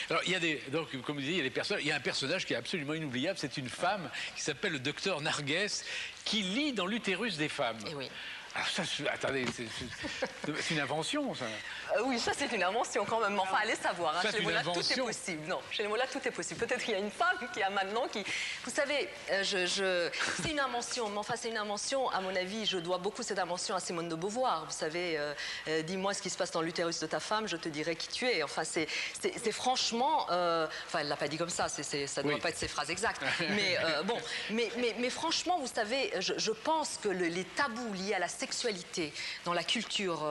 Alors, il y a donc, comme vous disiez, il y a un personnage qui est absolument inoubliable. C'est une femme qui s'appelle le docteur Nargues, qui lit dans l'utérus des femmes. Et oui. Alors ça, attendez, c'est une invention, ça. Oui, ça c'est une invention quand même. Enfin, allez savoir. Hein, chez les mots-là, tout est possible. Non, chez les mots-là, tout est possible. Peut-être qu'il y a une femme qui a maintenant qui... Vous savez, c'est une invention. Mais enfin, c'est une invention, à mon avis, je dois beaucoup cette invention à Simone de Beauvoir. Vous savez, dis-moi ce qui se passe dans l'utérus de ta femme, je te dirai qui tu es. Enfin, c'est franchement... Enfin, elle ne l'a pas dit comme ça, ça ne doit pas être ses phrases exactes. Mais bon, mais franchement, vous savez, je pense que les tabous liés à la sexualité dans la culture,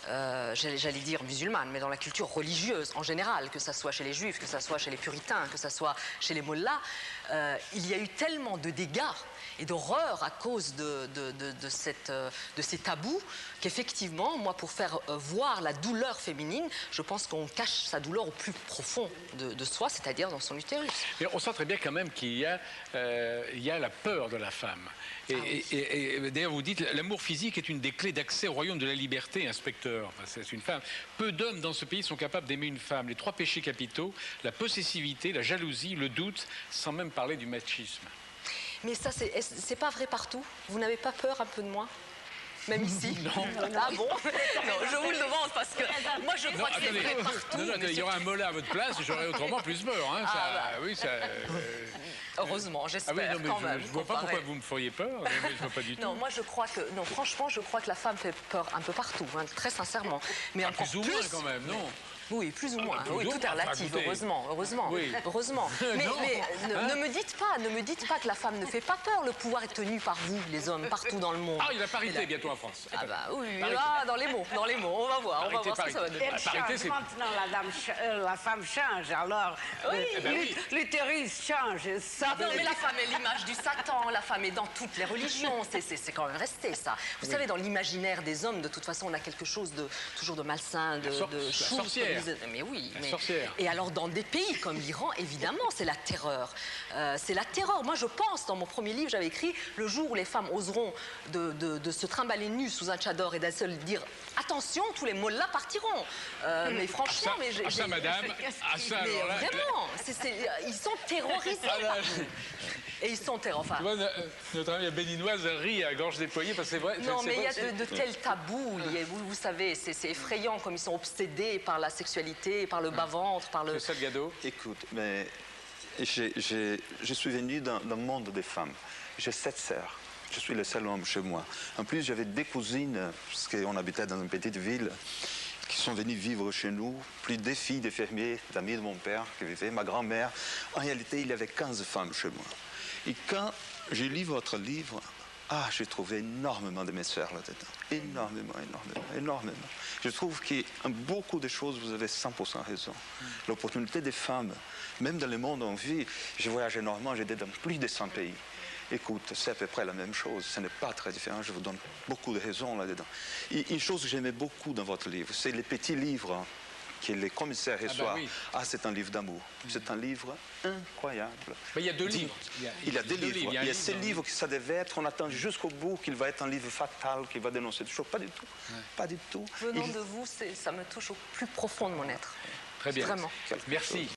j'allais dire musulmane, mais dans la culture religieuse en général, que ce soit chez les juifs, que ce soit chez les puritains, que ce soit chez les mollahs, il y a eu tellement de dégâts et d'horreur à cause de ces tabous qu'effectivement, moi, pour faire voir la douleur féminine, je pense qu'on cache sa douleur au plus profond de soi, c'est-à-dire dans son utérus. Mais on sent très bien quand même qu'il y a la peur de la femme. Et d'ailleurs, vous dites, l'amour physique est une des clés d'accès au royaume de la liberté, inspecteur. Enfin, c'est une femme. Peu d'hommes dans ce pays sont capables d'aimer une femme. Les 3 péchés capitaux, la possessivité, la jalousie, le doute, sans même parler du machisme. Mais ça, c'est pas vrai partout. Vous n'avez pas peur un peu de moi? Même ici? Non. Ah bon? Non, je vous le demande parce que moi je crois que c'est vrai partout. Non, il y aura un mollah à votre place, j'aurais autrement plus peur. Hein, oui, ça. Heureusement, j'espère quand même. Je ne vois pas pourquoi vous me feriez peur. Je ne vois pas du tout. Non, moi je crois que, non, franchement, je crois que la femme fait peur un peu partout, hein, très sincèrement. Mais encore plus ou moins quand même, non? Oui, plus ou moins. Oui, tout est relatif, heureusement. Oui. Heureusement. Mais ne me dites pas que la femme ne fait pas peur. Le pouvoir est tenu par vous, les hommes, partout dans le monde. Ah, il y a la parité bientôt en France. Ah bah oui, là, dans les mots. On va voir ce que ça va donner. Maintenant, la femme change, alors l'utérus change. Non, mais la femme est l'image du Satan, la femme est dans toutes les religions. C'est quand même resté, ça. Vous savez, dans l'imaginaire des hommes, de toute façon, on a quelque chose toujours de malsain, de chou. Mais oui. Et alors, dans des pays comme l'Iran, évidemment, c'est la terreur. C'est la terreur. Moi, je pense, dans mon premier livre, j'avais écrit « Le jour où les femmes oseront de se trimballer nues sous un tchador et d'un seul dire « Attention, tous les mollahs partiront ». Mais franchement... À ça, madame. À ça, mais vraiment, ils sont terrorisés. Et ils sont terrorisés. Enfin, notre amie béninoise rit à gorge déployée parce que c'est vrai. Non, mais il y a de tels tabous. Vous savez, c'est effrayant comme ils sont obsédés par la sexualité, par le bas-ventre, par le... C'est ça le gado. Écoute, mais je suis venu dans le monde des femmes. J'ai 7 sœurs. Je suis le seul homme chez moi. En plus, j'avais des cousines, parce qu'on habitait dans une petite ville, qui sont venues vivre chez nous. Plus des filles, des fermiers, d'amis de mon père qui vivaient, ma grand-mère. En réalité, il y avait 15 femmes chez moi. Et quand j'ai lu votre livre, j'ai trouvé énormément de mes sœurs là-dedans. Énormément. Je trouve qu'il y a beaucoup de choses, vous avez 100% raison. L'opportunité des femmes, même dans le monde où on vit, je voyage énormément, j'étais dans plus de 100 pays. Écoute, c'est à peu près la même chose, ce n'est pas très différent, je vous donne beaucoup de raisons là-dedans. Et une chose que j'aimais beaucoup dans votre livre, c'est les petits livres que les commissaires reçoivent. C'est un livre d'amour. C'est un livre incroyable. Mais il y a 2 livres. Il y a 2 livres. Il y a ces livres que ça devait être, on attend jusqu'au bout qu'il va être un livre fatal, qui va dénoncer des choses. Pas du tout. Pas du tout. Venant de vous, ça me touche au plus profond de mon être. Très bien. Vraiment. Merci.